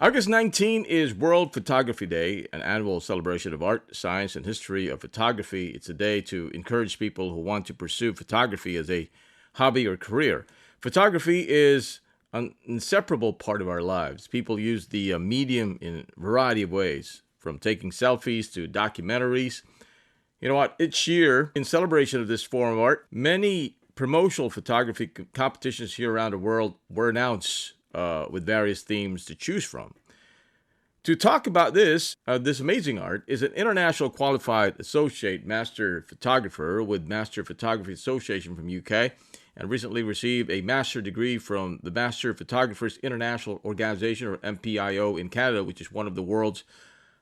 August 19 is World Photography Day, an annual celebration of art, science, and history of photography. It's a day to encourage people who want to pursue photography as a hobby or career. Photography is an inseparable part of our lives. People use the medium in a variety of ways, from taking selfies to documentaries. You know what? Each year, in celebration of this form of art, many promotional photography competitions here around the world were announced with various themes to choose from. To talk about this amazing art is an international qualified associate master photographer with Master Photography Association from UK and recently received a master degree from the Master Photographers International Organization, or MPIO, in Canada, which is one of the world's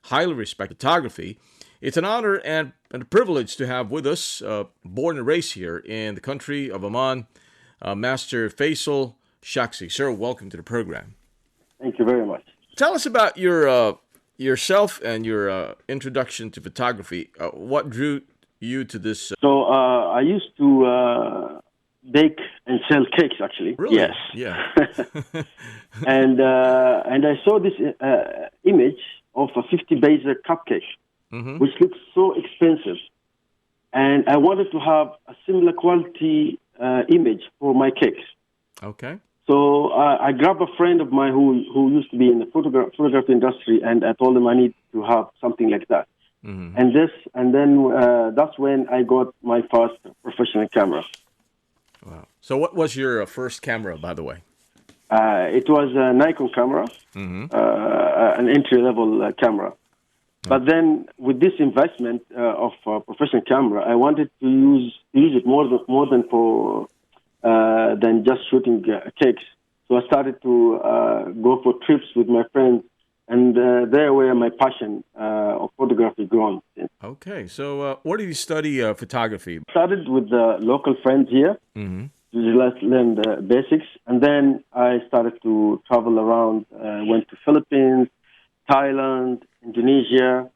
highly respected photography. It's an honor and a privilege to have with us, born and raised here in the country of Oman, Master Faisal Shaksi. Sir, welcome to the program. Thank you very much. Tell us about yourself and your introduction to photography. What drew you to this? So I used to bake and sell cakes, actually. Really? Yes. Yeah. and I saw this image of a 50 base cupcake, which looks so expensive, and I wanted to have a similar quality image for my cakes. Okay. So I grabbed a friend of mine who used to be in the photography industry, and I told him I need to have something like that. And then that's when I got my first professional camera. Wow. So what was your first camera, by the way? It was a Nikon camera, an entry-level camera. But then with this investment of a professional camera, I wanted to use it more than for than just shooting cakes. So I started to go for trips with my friends, and there where my passion of photography grown. Okay, so where did you study photography? Started with the local friends here to learn the basics, and then I started to travel around. Went to Philippines, Thailand, Indonesia,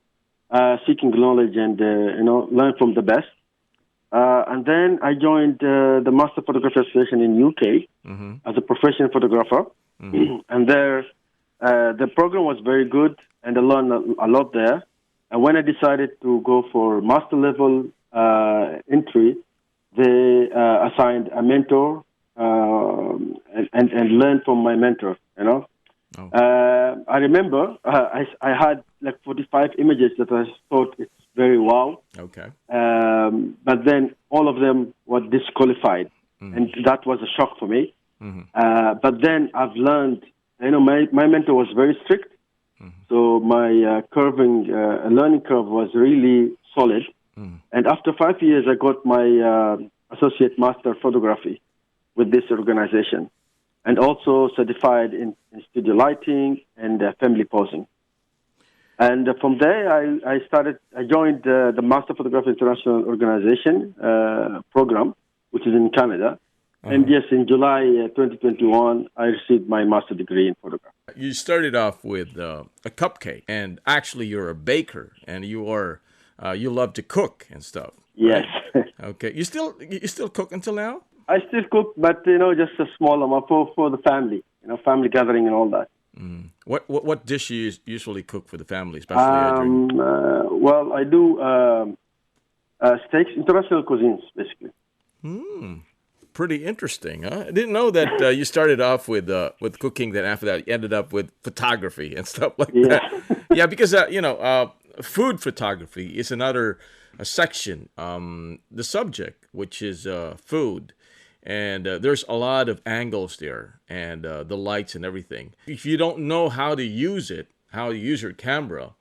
seeking knowledge and learn from the best. And then I joined the Master Photography Association in UK as a professional photographer. And there, the program was very good, and I learned a lot there. And when I decided to go for master level entry, they assigned a mentor and learned from my mentor. I remember I had like 45 images that I thought it's very wow. Okay. But then all of them were disqualified, and that was a shock for me. But then I've learned, my mentor was very strict, so my learning curve was really solid. And after 5 years, I got my associate master photography with this organization, and also certified in studio lighting and family posing. And from there, I joined the Master Photography International Organization program, which is in Canada. And yes, in July 2021, I received my master degree in photography. You started off with a cupcake, and actually you're a baker, and you love to cook and stuff. Yes. Right? Okay. You still cook until now? I still cook, but just a small amount for the family, family gathering and all that. What dish you usually cook for the family, especially during... Well, I do steaks, international cuisines, basically. Pretty interesting, huh? I didn't know that you started off with cooking, then after that you ended up with photography and stuff like that. Yeah, because food photography is another section, the subject, which is food. And there's a lot of angles there, and the lights and everything. If you don't know how to use it, how to use your camera,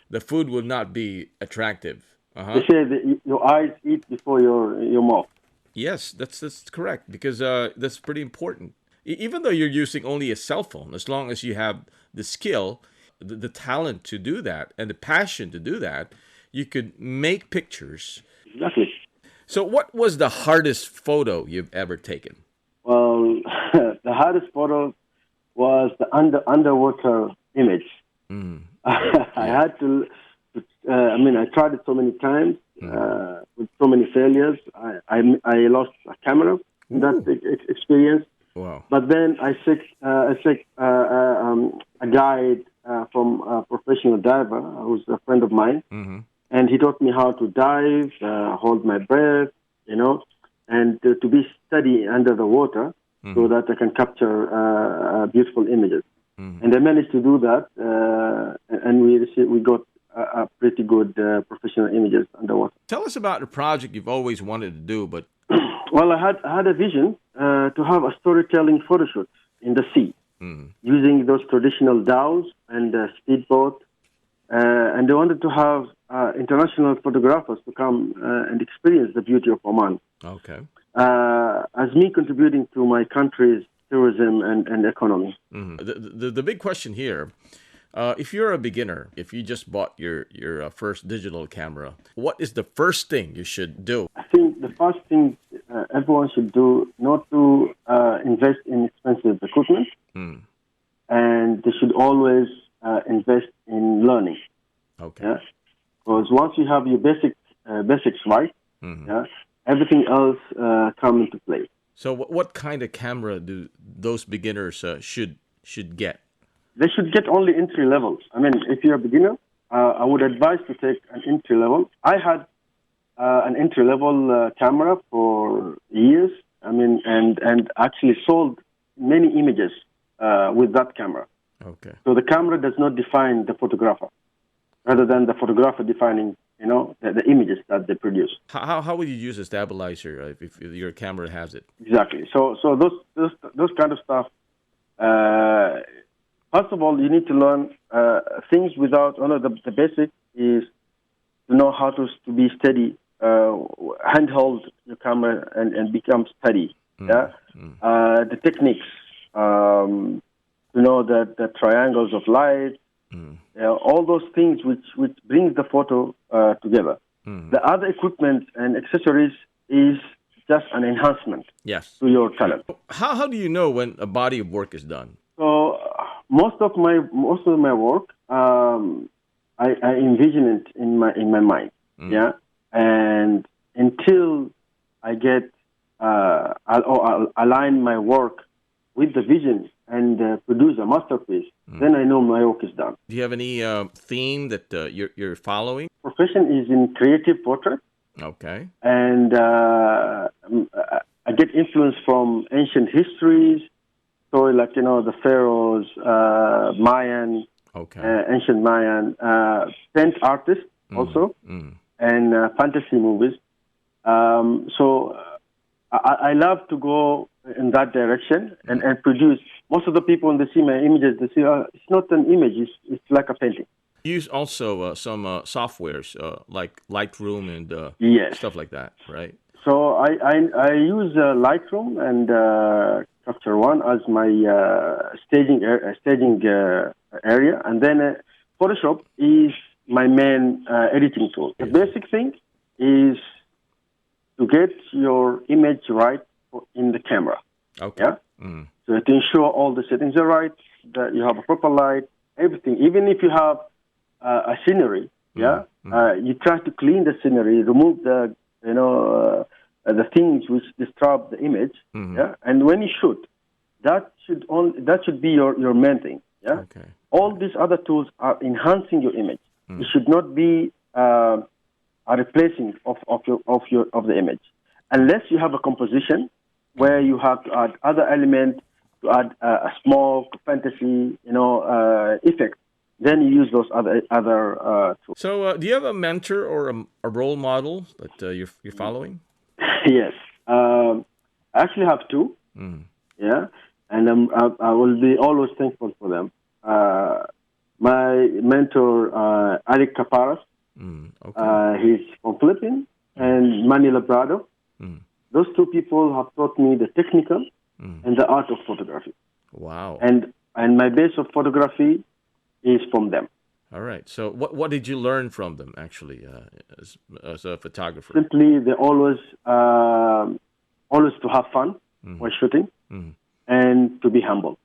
the food will not be attractive. They say that your eyes eat before your mouth. Yes, that's correct, because that's pretty important. Even though you're using only a cell phone, as long as you have the skill, the talent to do that, and the passion to do that, you could make pictures. Exactly. So what was the hardest photo you've ever taken? Well, the hardest photo was the underwater image. I had to, I tried it so many times with so many failures. I lost a camera in that experience. Wow. But then I seek a guide from a professional diver who's a friend of mine, Mm-hmm. and he taught me how to dive, hold my breath, and to be steady under the water so Mm-hmm. that I can capture beautiful images. Mm-hmm. And I managed to do that, and we got pretty good professional images underwater. Tell us about the project you've always wanted to do, but Well, I had a vision to have a storytelling photo shoot in the sea mm, using those traditional dhows and speedboat. And I wanted to have international photographers to come and experience the beauty of Oman. okay. As me contributing to my country's tourism and economy. Mm-hmm. The big question here, if you're a beginner, if you just bought your first digital camera, what is the first thing you should do? I think the first thing everyone should do not to invest in expensive equipment, Mm, and they should always invest in learning. okay. Yeah, because once you have your basics right, Mm-hmm. yeah, everything else come into play. So what kind of camera do those beginners should get? They should get only entry levels. I mean, if you're a beginner, I would advise to take an entry level. I had an entry level camera for years. I mean, and actually sold many images with that camera. Okay. So the camera does not define the photographer, rather than the photographer defining, the images that they produce. How would you use a stabilizer if your camera has it? Exactly. So those kind of stuff. First of all, you need to learn things without. The basic is to know how to be steady, handhold your camera and become steady. Yeah. The techniques, the triangles of light, all those things which brings the photo together. The other equipment and accessories is just an enhancement Yes. to your talent. How do you know when a body of work is done? So most of my work, I envision it in my mind, yeah. And until I get I'll align my work with the vision and produce a masterpiece, then I know my work is done. Do you have any theme that you're following? Profession is in creative portrait, Okay. and I get influence from ancient histories. So, like, the pharaohs, Mayan, Okay. ancient Mayan, paint artists also, and fantasy movies. So I love to go in that direction and produce. Most of the people when they see my images, they say, it's not an image, it's like a painting. Use also some softwares like Lightroom and Yes. stuff like that, right? So I use Lightroom and Capture One as my staging area, and then Photoshop is my main editing tool. The basic thing is to get your image right in the camera. Okay. Yeah. So to ensure all the settings are right, that you have a proper light, everything. Even if you have a scenery, you try to clean the scenery, remove the the things which disturb the image. Yeah. And when you shoot, that should be your main thing. Yeah. Okay. All these other tools are enhancing your image. It should not be a replacing of the image, unless you have a composition where you have to add other elements, to add a small fantasy, effect. Then you use those other tools. So, do you have a mentor or a role model that you're following? Yes, I actually have two. Yeah, and I will be always thankful for them. My mentor, Eric Caparas, Okay. he's from Philippines, and Manny Labrado. Those two people have taught me the technical and the art of photography. Wow. And my base of photography is from them. All right. So, what did you learn from them actually as a photographer? Simply, they always to have fun while shooting, and to be humble.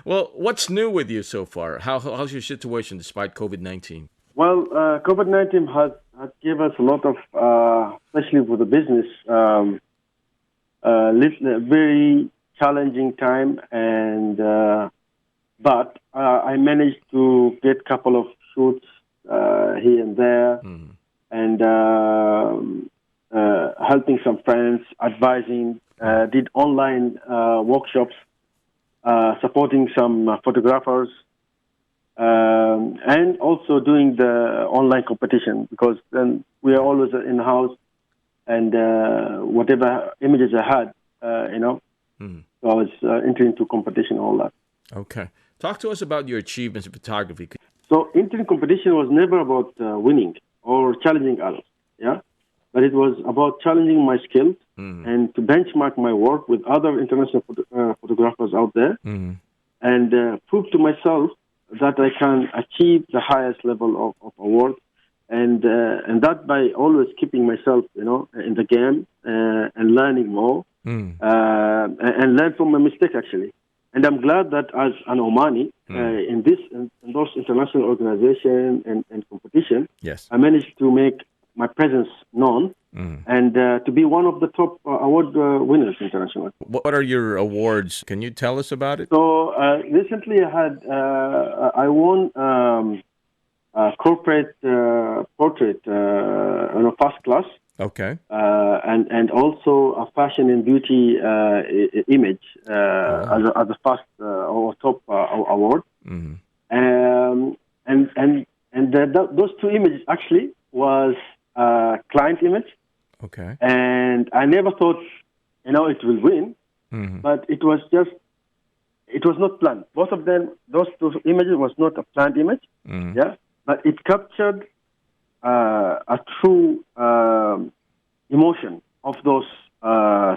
Well, what's new with you so far? How's your situation despite COVID-19? Well, COVID-19 has given us a lot of, especially for the business, a very challenging time, and but I managed to get a couple of shoots here and there, and helping some friends, advising, did online workshops, supporting some photographers, and also doing the online competition, because then we are always in the house, and whatever images I had, so I was entering into competition, all that. Okay. Talk to us about your achievements in photography. So entering competition was never about winning or challenging others, yeah? But it was about challenging my skills and to benchmark my work with other international photographers out there and prove to myself that I can achieve the highest level of award, and that by always keeping myself, in the game and learning more and learn from my mistake, actually. And I'm glad that as an Omani in those international organizations and competition, yes, I managed to make my presence known and to be one of the top award winners internationally. What are your awards? Can you tell us about it? So recently I won corporate portrait, first class. Okay. And also a fashion and beauty image as a first or top award. And those two images actually was client image. Okay. And I never thought, it will win, but it was not planned. Both of them, those two images was not a planned image, yeah, but it captured a true emotion of those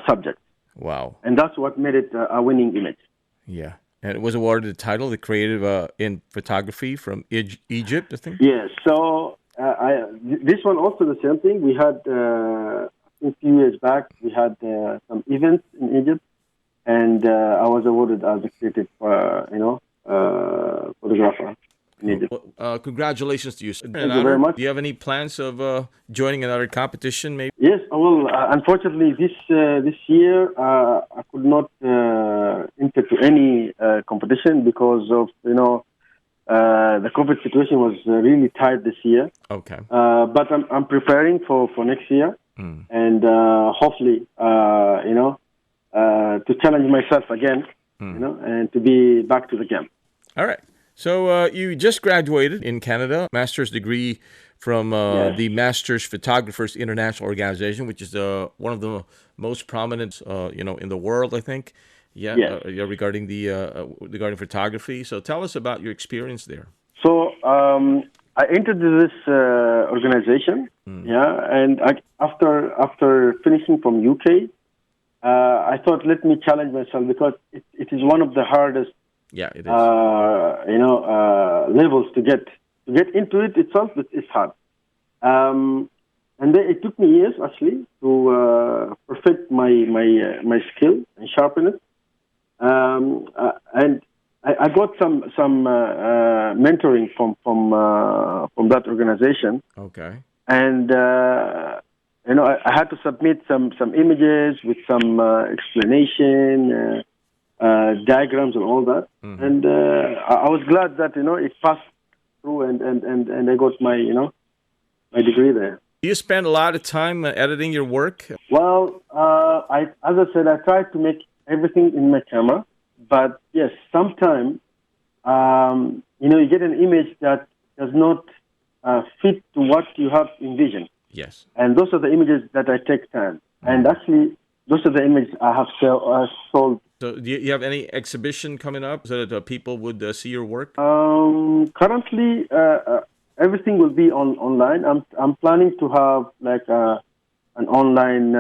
subjects. Wow. And that's what made it a winning image. Yeah. And it was awarded the title, the creative in photography from Egypt, I think? Yes. So this one also the same thing. We had, a few years back, we had some events in Egypt, and I was awarded as a creative, photographer in Egypt. Well, congratulations to you. Thank you very much. Do you have any plans of joining another competition, maybe? Yes, well, unfortunately, this year I could not enter to any competition because of the COVID situation was really tight this year. Okay. But I'm preparing for next year, and hopefully, to challenge myself again, and to be back to the game. All right. So you just graduated in Canada, master's degree from the Masters Photographers International Organization, which is one of the most prominent, in the world, I think. Yeah, yes. Regarding regarding photography. So tell us about your experience there. So I entered this organization, and after finishing from UK, I thought, let me challenge myself, because it is one of the hardest. Yeah, it is. Levels to get into it itself. It's hard, and then it took me years actually to perfect my skill and sharpen it. And I got some mentoring from that organization. Okay. And I had to submit some images with some explanation. Diagrams and all that, and I was glad that it passed through, and I got my my degree there. You spend a lot of time editing your work. Well, as I said, I tried to make everything in my camera, but yes, sometimes you get an image that does not fit to what you have envisioned. Yes, and those are the images that I take time, and actually those are the images I have sold. So do you have any exhibition coming up so that people would see your work? Currently, everything will be online. I'm planning to have like an online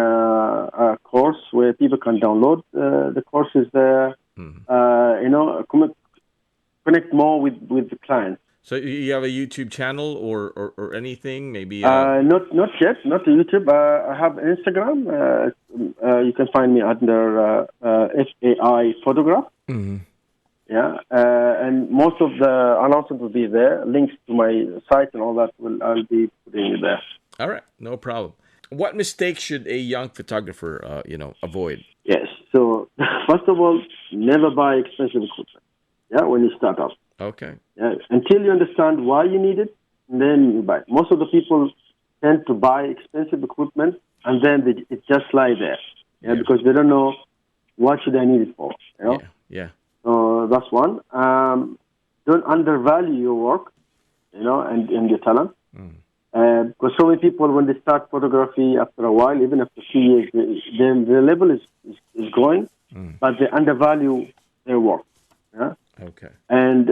course where people can download the courses there. Connect more with the clients. So you have a YouTube channel or anything, maybe? Not yet, not YouTube. I have Instagram. You can find me under FAI Photograph. Yeah, and most of the announcements will be there. Links to my site and all that I'll be putting it there. All right, no problem. What mistakes should a young photographer, avoid? Yes. So first of all, never buy expensive equipment. Yeah, when you start off. Okay. Yeah, until you understand why you need it, and then you buy. Most of the people tend to buy expensive equipment, and then it just lie there. Yeah, because they don't know what should I need it for. You know? Yeah. So that's one. Don't undervalue your work, and your talent. Because so many people, when they start photography, after a while, even after 2 years, their level is growing, but they undervalue their work. Yeah? Okay. And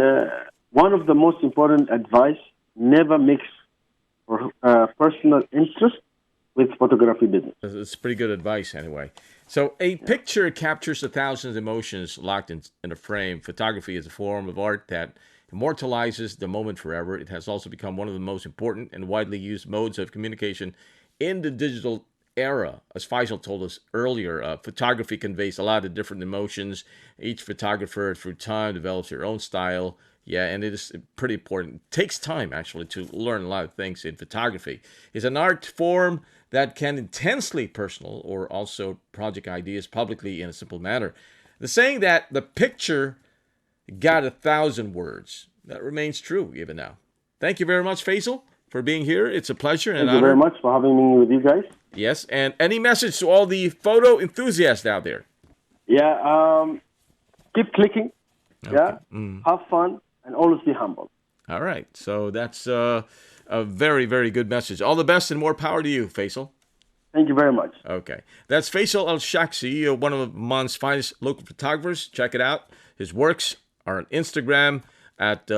one of the most important advice: never mix personal interest with photography business. It's pretty good advice, anyway. So, a picture captures 1,000 emotions locked in a frame. Photography is a form of art that immortalizes the moment forever. It has also become one of the most important and widely used modes of communication in the digital era. As Faisal told us earlier, photography conveys a lot of different emotions. Each photographer, through time, develops their own style. Yeah, and it is pretty important. It takes time, actually, to learn a lot of things in photography. It's an art form that can intensely personal or also project ideas publicly in a simple manner. The saying that the picture got 1,000 words, that remains true even now. Thank you very much, Faisal, for being here. It's a pleasure and an honor. Thank you very much for having me with you guys. Yes, and any message to all the photo enthusiasts out there? Yeah, keep clicking. Okay. Yeah, have fun, and always be humble. All right, so that's a very, very good message. All the best and more power to you, Faisal. Thank you very much. Okay, that's Faisal Al-Shaksi, one of Oman's finest local photographers. Check it out. His works are on Instagram at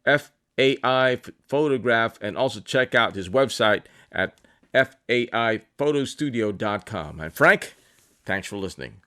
FAI Photograph, and also check out his website at FAIPhotostudio.com. And Frank, thanks for listening.